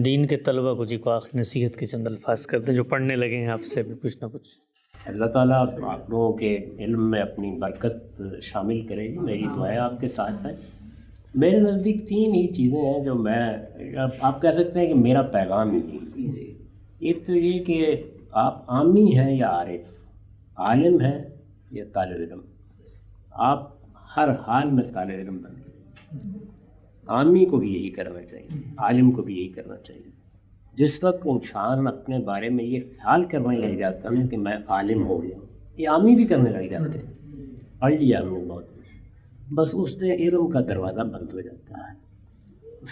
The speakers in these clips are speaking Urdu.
دین کے طلبہ کو جی کو آخری نصیحت کے چند الفاظ کرتے ہیں جو پڑھنے لگے ہیں آپ سے بھی کچھ نہ کچھ. اللہ تعالیٰ آپ لوگوں کے علم میں اپنی برکت شامل کرے گی. میری دعائیں آپ کے ساتھ ہیں. میرے نزدیک 3 ہی چیزیں ہیں جو میں آپ کہہ سکتے ہیں کہ میرا پیغام ہی. ایک تو یہ کہ آپ عامی ہیں یا عارف، عالم ہیں یا طالب علم. آپ ہر حال میں طالب علم بن گئے. عامی کو بھی یہی کرنا چاہیے، عالم کو بھی یہی کرنا چاہیے. جس وقت انسان اپنے بارے میں یہ خیال کرنے لگ جاتا ہے کہ میں عالم ہو گیا، یہ عامی بھی کرنے لگ جاتے ہیں، پڑھ لیا ہم نے بہت، بس اس سے علم کا دروازہ بند ہو جاتا ہے.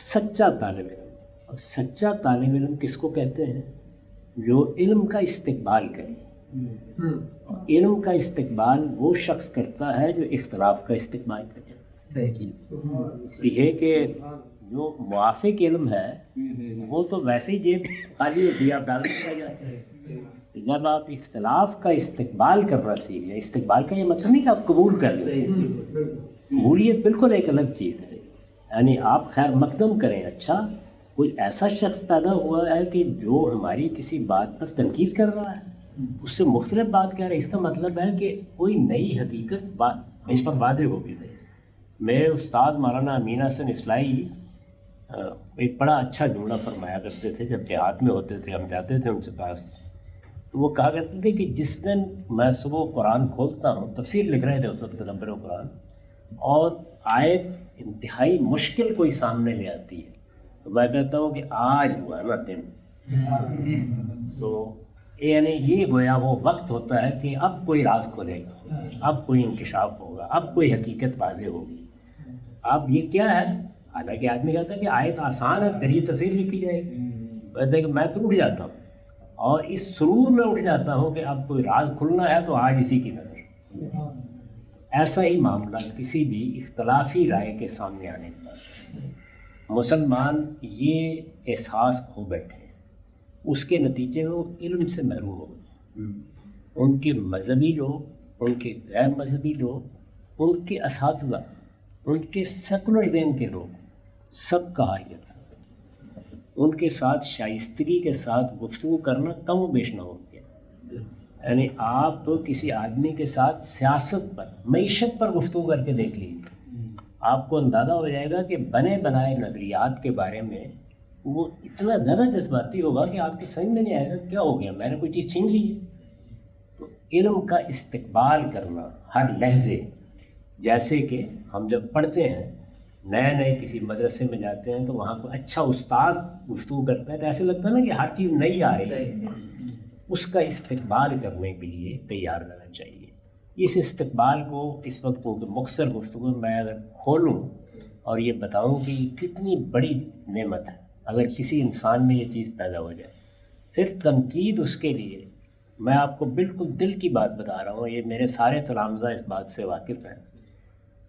سچا طالب علم، اور سچا طالب علم کس کو کہتے ہیں؟ جو علم کا استقبال کرے. علم کا استقبال وہ شخص کرتا ہے جو اختلاف کا استقبال کرے. یہ کہ جو موافق علم ہے وہ تو ویسے ہی جیب خالی ہوتی ہے، آپ ڈال دیا جاتا ہے. جب آپ اختلاف کا استقبال کرنا سیکھ جائیں، استقبال کا یہ مطلب نہیں کہ آپ قبول کر لیں، قبولیت بالکل ایک الگ چیز ہے. یعنی آپ خیر مقدم کریں. اچھا کوئی ایسا شخص پیدا ہوا ہے کہ جو ہماری کسی بات پر تنقید کر رہا ہے، اس سے مختلف بات کہہ رہا ہے، اس کا مطلب ہے کہ کوئی نئی حقیقت اس پر واضح ہوگی. میرے استاد مولانا امین حسن اصلاحی ایک بڑا اچھا جملہ فرمایا کرتے تھے. جب دیہات میں ہوتے تھے ہم جاتے تھے ان کے پاس، تو وہ کہا کرتے تھے کہ جس دن میں صبح قرآن کھولتا ہوں، تفسیر لکھ رہے تھے اس وقت تدبر قرآن، اور آیت انتہائی مشکل کوئی سامنے لے آتی ہے، تو میں کہتا ہوں کہ آج ہوا ہے نا دن. تو یعنی یہ گویا وہ وقت ہوتا ہے کہ اب کوئی راز کھولے گا، اب کوئی انکشاف ہوگا، اب کوئی حقیقت واضح ہوگی. اب یہ کیا ہے؟ حالانکہ آدمی کہتا ہے کہ آیت آسان ہے، تیری تفسیر لکھی جائے گی. کہتے ہیں کہ میں پھر اٹھ جاتا ہوں اور اس سرور میں اٹھ جاتا ہوں کہ اب کوئی راز کھلنا ہے تو آج اسی کی نظر. ایسا ہی معاملہ کسی بھی اختلافی رائے کے سامنے آنے پر مسلمان یہ احساس کھو بیٹھے، اس کے نتیجے میں وہ علم سے محروم ہو گئے. ان کے مذہبی لوگ، ان کے غیر مذہبی لوگ، ان کے اساتذہ، ان کے سیکولر ذہن کے لوگ، سب کا حالیت ان کے ساتھ شائستگی کے ساتھ گفتگو کرنا کم و بیش نہ ہو گیا. یعنی آپ کسی آدمی کے ساتھ سیاست پر، معیشت پر گفتگو کر کے دیکھ لیجیے، آپ کو اندازہ ہو جائے گا کہ بنے بنائے نظریات کے بارے میں وہ اتنا زیادہ جذباتی ہوگا کہ آپ کی سمجھ میں نہیں آئے گا کیا ہو گیا، میں نے کوئی چیز چھین لی ہے. تو علم کا استقبال کرنا ہر لحظے، جیسے کہ ہم جب پڑھتے ہیں، نئے کسی مدرسے میں جاتے ہیں تو وہاں کوئی اچھا استاد گفتگو کرتا ہے تو ایسے لگتا ہے نا کہ ہر چیز نئی آ رہی ہے. اس کا استقبال کرنے کے لیے تیار رہنا چاہیے. اس استقبال کو اس وقت کو مختصر گفتگو میں اگر کھولوں اور یہ بتاؤں کہ یہ کتنی بڑی نعمت ہے اگر کسی انسان میں یہ چیز پیدا ہو جائے. پھر تنقید اس کے لیے، میں آپ کو بالکل دل کی بات بتا رہا ہوں، یہ میرے سارے تلامذہ اس بات سے واقف ہیں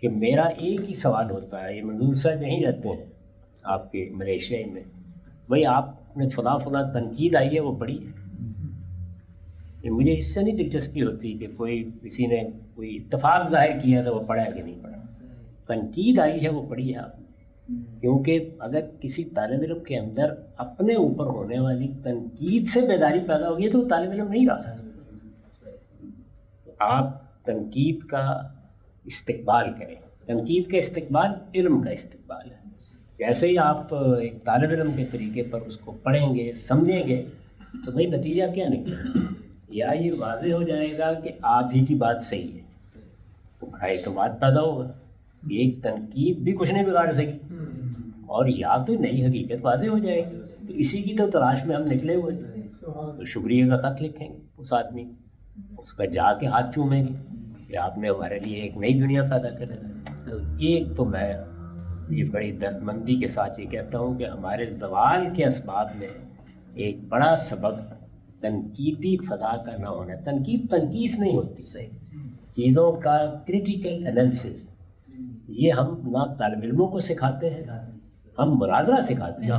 کہ میرا ایک ہی سوال ہوتا ہے. یہ منظور صاحب یہیں رہتے ہیں آپ کے ملیشیا میں، بھائی آپ نے فلاں تنقید آئی ہے وہ پڑھی ہے؟ مجھے اس سے نہیں دلچسپی ہوتی کہ کوئی کسی نے کوئی اتفاق ظاہر کیا تو وہ پڑھا ہے کہ نہیں پڑھا. تنقید آئی ہے وہ پڑھی ہے آپ نے. کیونکہ اگر کسی طالب علم کے اندر اپنے اوپر ہونے والی تنقید سے بیداری پیدا ہوگی تو وہ طالب علم نہیں رہا. آپ تنقید کا استقبال کریں. تنقید کا استقبال علم کا استقبال ہے. جیسے ہی آپ ایک طالب علم کے طریقے پر اس کو پڑھیں گے، سمجھیں گے، تو بھائی نتیجہ کیا نکلے؟ یا یہ واضح ہو جائے گا کہ آپ ہی کی بات صحیح ہے، تو بڑا اعتماد پیدا ہوگا. ایک تنقید بھی کچھ نہیں بگاڑ سکی، اور یا تو نئی حقیقت واضح ہو جائے گی. تو اسی کی تو تلاش میں ہم نکلے ہوئے تھے. تو شکریہ کا خط لکھیں گے اس آدمی، اس کا جا کے ہاتھ چومیں گے کہ آپ نے ہمارے لیے ایک نئی دنیا پیدا کر دی. ایک تو میں یہ بڑی درد مندی کے ساتھ یہ کہتا ہوں کہ ہمارے زوال کے اسباب میں ایک بڑا سبب تنقیدی فضا کا نہ ہونا. تنقید تنقیس نہیں ہوتی، صحیح چیزوں کا کریٹیکل انالیسس یہ ہم نہ طالب علموں کو سکھاتے ہیں، ہم مناظرہ سکھاتے ہیں.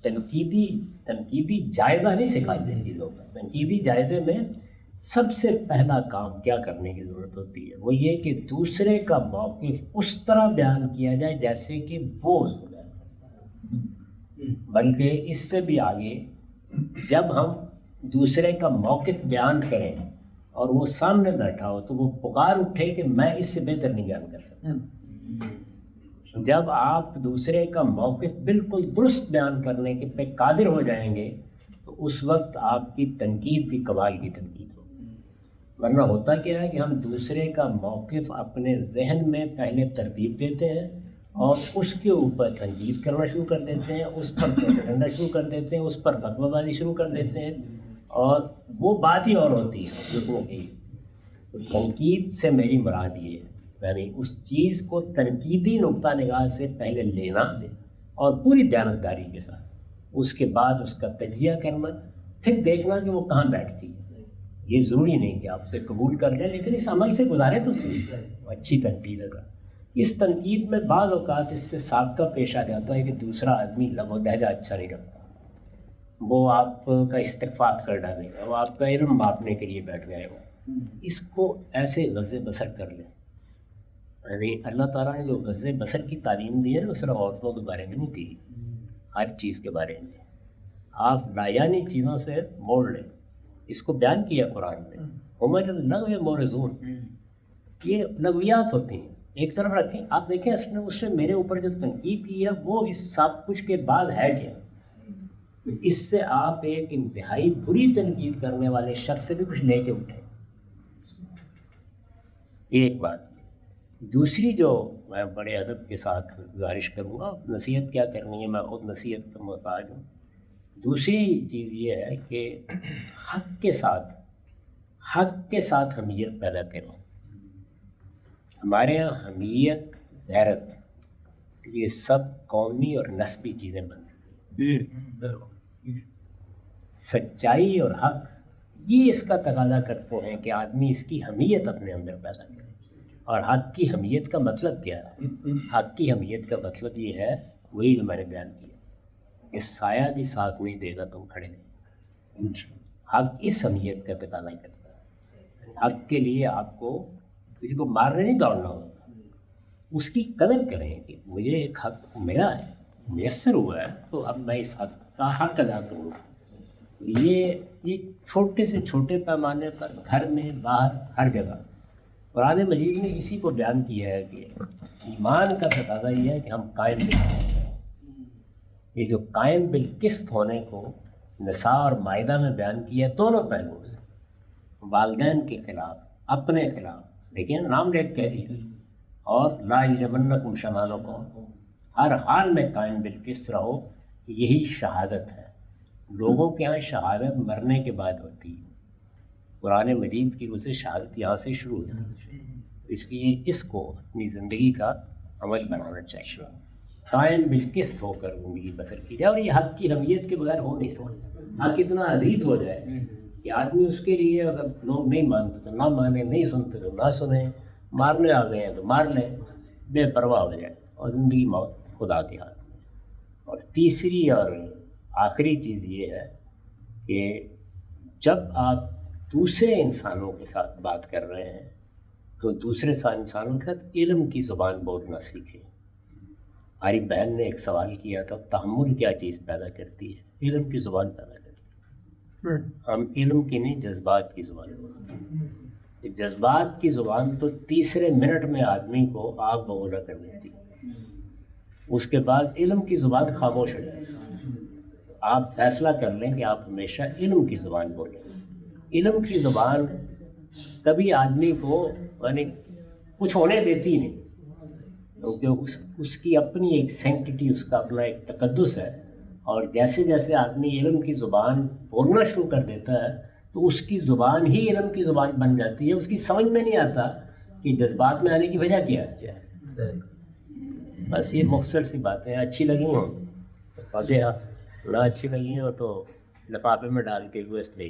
تنقیدی جائزہ نہیں سکھاتے چیزوں کا. تنقیدی جائزے میں سب سے پہلا کام کیا کرنے کی ضرورت ہوتی ہے، وہ یہ کہ دوسرے کا موقف اس طرح بیان کیا جائے جیسے کہ وہ اس کو بیان کرتا ہے. بلکہ اس سے بھی آگے جب ہم دوسرے کا موقف بیان کریں اور وہ سامنے بیٹھا ہو تو وہ پکار اٹھے کہ میں اس سے بہتر نہیں بیان کر سکتا۔ جب آپ دوسرے کا موقف بالکل درست بیان کرنے کے پہ قادر ہو جائیں گے تو اس وقت آپ کی تنقید بھی کمال کی تنقید ہوگی۔ ورنہ ہوتا کیا ہے کہ ہم دوسرے کا موقف اپنے ذہن میں پہلے ترتیب دیتے ہیں اور اس کے اوپر تنقید کرنا شروع کر دیتے ہیں، اس پر کرنا شروع کر دیتے ہیں، اس پر فتویٰ بازی شروع کر دیتے ہیں، اور وہ بات ہی اور ہوتی ہے جو تم نے کہی۔ تنقید سے میری مراد یہ ہے، یعنی اس چیز کو تنقیدی نقطہ نگاہ سے پہلے لینا اور پوری دیانتداری کے ساتھ، اس کے بعد اس کا تجزیہ کرنا، پھر دیکھنا کہ وہ کہاں بیٹھتی ہے۔ یہ ضروری نہیں کہ آپ اسے قبول کر لیں، لیکن اس عمل سے گزارے تو صحیح، اچھی تنقید ہے۔ اس تنقید میں بعض اوقات اس سے سابقہ پیش آ جاتا ہے کہ دوسرا آدمی لب و لہجہ اچھا نہیں رکھتا، وہ آپ کا استغفار کر ڈالے گا، وہ آپ کا علم ماپنے کے لیے بیٹھ گئے ہو۔ اس کو ایسے غزے بسر کر لیں۔ یعنی اللہ تعالیٰ نے جو غزے بسر کی تعلیم دی ہے نا، وہ صرف عورتوں کے بارے میں نہیں دی، ہر چیز کے بارے میں۔ آپ لایانی چیزوں سے موڑ لیں، اس کو بیان کیا قرآن میں، عمر لغو مورزون، یہ لغویات ہوتی ہیں، ایک طرف رکھیں۔ آپ دیکھیں اصل میں اس سے میرے اوپر جو تنقید کی ہے وہ اس سب کچھ کے بعد ہے کیا؟ اس سے آپ ایک انتہائی بری تنقید کرنے والے شخص سے بھی کچھ لے کے اٹھیں۔ ایک بات۔ دوسری جو میں بڑے ادب کے ساتھ گزارش کروں گا، نصیحت کیا کرنی ہے، میں خود نصیحت کا محتاج ہوں۔ دوسری چیز یہ ہے کہ حق کے ساتھ حمیت پیدا کریں۔ ہمارے یہاں حمیت، غیرت، یہ سب قومی اور نسبی چیزیں بن گئی۔ سچائی اور حق یہ اس کا تقاضا کرتے ہیں کہ آدمی اس کی حمیت اپنے اندر پیدا کرے۔ اور حق کی حمیت کا مطلب کیا ہے؟ حق کی حمیت کا مطلب یہ ہے وہی جو میں نے بیان کیا کہ سایہ بھی ساتھ نہیں دے گا تم کھڑے نہیں۔ حق اس حمیت کا تقاضا کرتا ہے۔ حق کے لیے آپ کو کسی کو مارنے نہیں دوڑنا ہوتا، اس کی قدر کریں کہ مجھے ایک حق میرا ہے، میسر ہوا ہے، تو اب میں اس حق کا حق ادا کروں گا۔ یہ چھوٹے سے چھوٹے پیمانے پر گھر میں، باہر، ہر جگہ قرآن مجید نے اسی کو بیان کیا ہے کہ ایمان کا تقاضا یہ ہے کہ ہم قائم بالقسط ہیں۔ یہ جو قائم بالقسط ہونے کو نساء اور مائدہ میں بیان کیا ہے، دونوں پہلوؤں سے، والدین کے خلاف، اپنے خلاف، لیکن نام لے کہہ دیا، اور لا یجرمنکم شنآن قوم، ہر حال میں قائم بالقسط رہو۔ یہی شہادت ہے۔ لوگوں کے ہاں شہادت مرنے کے بعد ہوتی ہے، قرآن مجید کی اسے شہادت یہاں سے شروع ہوتی ہے۔ اس لیے اس کو اپنی زندگی کا عمل بنانا چاہیے، قائم بالقسط ہو کر زندگی بسر کی جائے۔ اور یہ حق کی حمیت کے بغیر ہو نہیں سکتا۔ حق اتنا عزیز ہو جائے کہ آدمی اس کے لیے اگر لوگ نہیں مانتے تو نہ مانیں، نہیں سنتے تو نہ سنیں، مارنے آ گئے ہیں تو مار لیں، بے پرواہ ہو جائے، اور زندگی موت خدا کے ہاتھ میں۔ اور تیسری اور آخری چیز یہ ہے کہ جب آپ دوسرے انسانوں کے ساتھ بات کر رہے ہیں تو دوسرے انسانوں کے ساتھ علم کی زبان بولنا سیکھیں۔ ہماری بہن نے ایک سوال کیا تھا، تحمل کیا چیز پیدا کرتی ہے؟ علم کی زبان پیدا کرتی ہے۔ ہم علم کی نہیں، جذبات کی زبان بولتے ہیں۔ جذبات کی زبان تو تیسرے منٹ میں آدمی کو آگ بگولا کر دیتی ہے، اس کے بعد علم کی زبان خاموش ہو جائے۔ آپ فیصلہ کر لیں کہ آپ ہمیشہ علم کی زبان بولیں۔ علم کی زبان کبھی آدمی کو یعنی کچھ ہونے دیتی نہیں، کیونکہ اس کی اپنی ایک سینکٹی، اس کا اپنا ایک تقدس ہے۔ اور جیسے جیسے آدمی علم کی زبان بولنا شروع کر دیتا ہے تو اس کی زبان ہی علم کی زبان بن جاتی ہے۔ اس کی سمجھ میں نہیں آتا کہ جذبات میں آنے کی وجہ کیا ہے۔ بس یہ مختصر سی باتیں اچھی لگی ہوں فاتحہ، نہ اچھی لگی ہوں تو لفافے میں ڈال کے ویسٹ لے